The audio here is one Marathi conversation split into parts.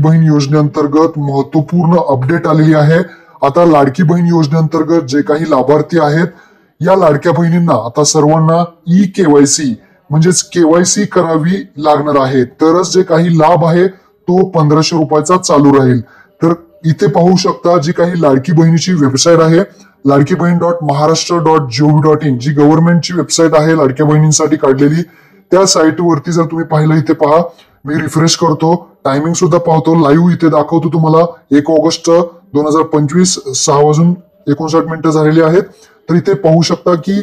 बहीण योजनेअंतर्गत महत्वपूर्ण अपडेट आलेली आहे। आता लाडकी बहीण योजनेअंतर्गत जे काही लाभार्थी आहेत या लाडक्या बहिणींना आता सर्वांना केवायसी म्हणजेच केवायसी करावी लागणार आहे, तरच जे काही लाभ आहे तो 1500 रुपयाचा चालू राहील। तर इथे पाहू शकता जी काही लाडकी बहिणीची वेबसाईट आहे ladkibahn.maharashtra.gov.in जी गव्हर्नमेंटची वेबसाईट आहे लाडक्या बहिणींसाठी काढलेली, त्या साईट वरती जर तुम्ही पाहिलं इथे पहा, मी रिफ्रेश करतो, टायमिंग सुद्धा पाहतो, लाईव्ह इथे दाखवतो तुम्हाला 1 ऑगस्ट 2025 6:59 झालेली आहेत। तर इथे पाहू शकता की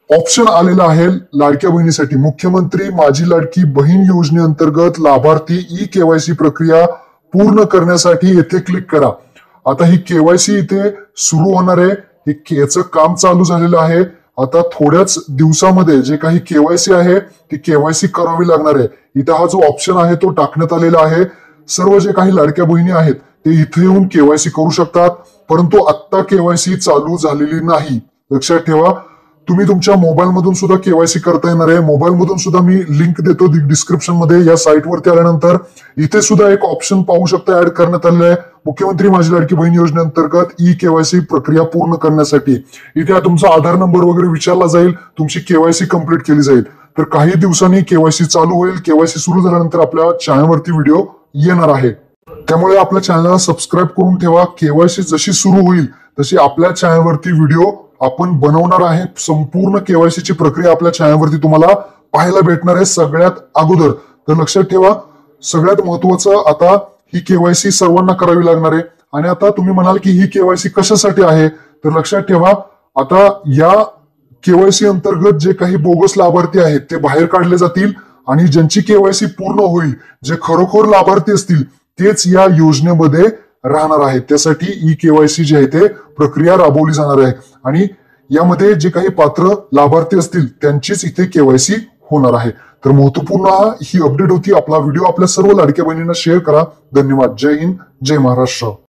ऑप्शन आलेला आहे लाडक्या बहिणीसाठी मुख्यमंत्री माझी लाडकी बहीण योजनेअंतर्गत लाभार्थी केवायसी प्रक्रिया पूर्ण करण्यासाठी येथे क्लिक करा। आता ही केवायसी इथे सुरू होणार आहे, याचं काम चालू झालेलं आहे। आता थोड्याच दिवसामध्ये जे काही केवायसी आहे ती केवायसी करावी लागणार आहे। इथे हा जो ऑप्शन आहे तो टाकण्यात आलेला आहे। सर्व जे काही लाडक्या बहिणी आहेत ते इथे येऊन केवायसी करू शकतात, परंतु आत्ता केवायसी चालू झालेली नाही, लक्षात ठेवा। तुम्ही तुमच्या मोबाईल मधून सुद्धा केवायसी करता येणार आहे। मोबाईल मधून सुद्धा मी लिंक देतो डिस्क्रिप्शन मध्ये। या साईट वरती आल्यानंतर इथे सुद्धा एक ऑप्शन पाहू शकता ऍड करण्यात आलेलं आहे, मुख्यमंत्री माझी लाडकी बहीण योजनेअंतर्गत केवायसी प्रक्रिया पूर्ण करण्यासाठी। इथे तुमचा आधार नंबर वगैरे विचारला जाईल, तुमची केवायसी कंप्लीट केली जाईल। तर काही दिवसांनी केवायसी चालू होईल। केवायसी सुरू झाल्यानंतर आपल्या चॅनलवरती व्हिडिओ येणार आहे, त्यामुळे आपल्या चॅनलला सबस्क्राईब करून ठेवा। केवायसी जशी सुरू होईल तशी आपल्या चॅनलवरती व्हिडिओ आपण बनवणार आहे। संपूर्ण केवायसीची प्रक्रिया आपल्या चॅनलवरती तुम्हाला पाहायला भेटणार आहे सगळ्यात अगोदर। तर लक्षात ठेवा, सगळ्यात महत्वाचं आता ही केवायसी सर्वांना करावी लागणार आहे। आणि आता तुम्ही म्हणाल की ही केवायसी कशासाठी आहे, तर लक्षात ठेवा आता या केवायसी अंतर्गत जे काही बोगस लाभार्थी आहेत ते बाहेर काढले जातील आणि ज्यांची केवायसी पूर्ण होईल, जे खरोखर लाभार्थी असतील तेच या योजनेमध्ये राहणार आहे। त्यासाठी केवायसी जी आहे ते प्रक्रिया राबवली जाणार आहे आणि यामध्ये जे काही पात्र लाभार्थी असतील त्यांचीच इथे केवायसी होणार आहे। तर महत्वपूर्ण ही अपडेट होती। आपला व्हिडिओ आपल्या सर्व लाडक्या बहिणींना शेअर करा। धन्यवाद। जय हिंद, जय महाराष्ट्र।